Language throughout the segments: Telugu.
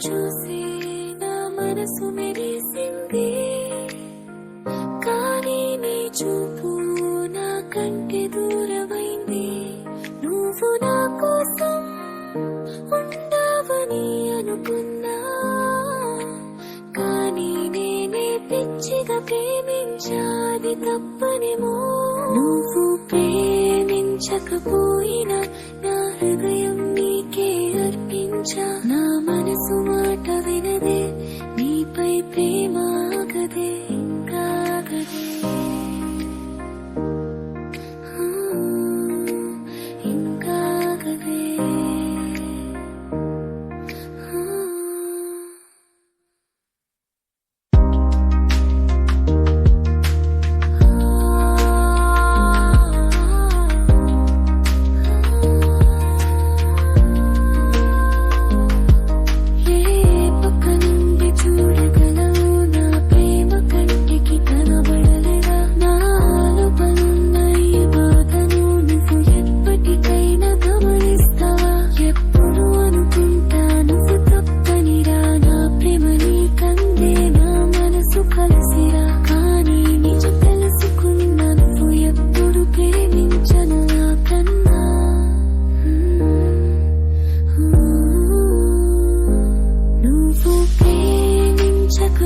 చూసి నా మనసు మెరిసింది, కానీ నీ చూపు నా కంటి దూరమైంది. నువ్వు నా కోసం ఉండవని అనుకున్నా, కానీ నేనే పిచ్చిగా ప్రేమించాది తప్పనేమో. నువ్వు ప్రేమించకపోయినా నా హృదయం నీకే అర్పించా. నా మనసు మాట వినదే, నీపై ప్రేమ ఆగదే, ఇంకా ఆగదే, ఇంకా ఆగదే.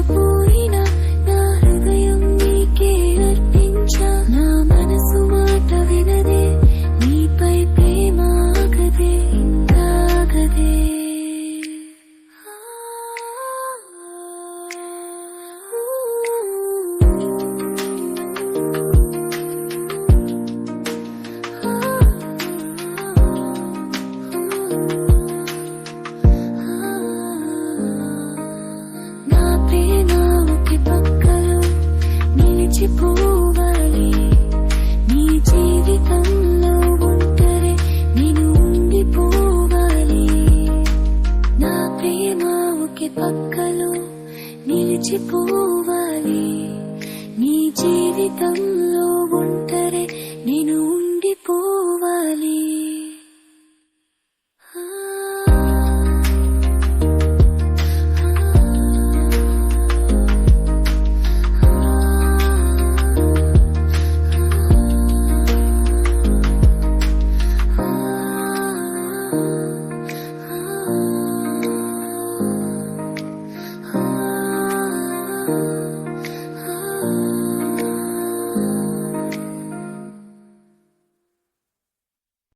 పోయినా నా హృదయం నీకే అర్పించా. నా మనసు మాట వినదే, నీపై ప్రేమ ఆగదే, ఇంకా ఆగదే. పోవాలి నీ జీవితంలో ఒంటరి నేను ఉండిపోవాలి. నా ప్రేమ ఒకే పక్కలో నిలిచిపోవాలి. నీ జీవితంలో ఒంటరి నేను ఉండిపోవాలి. Oh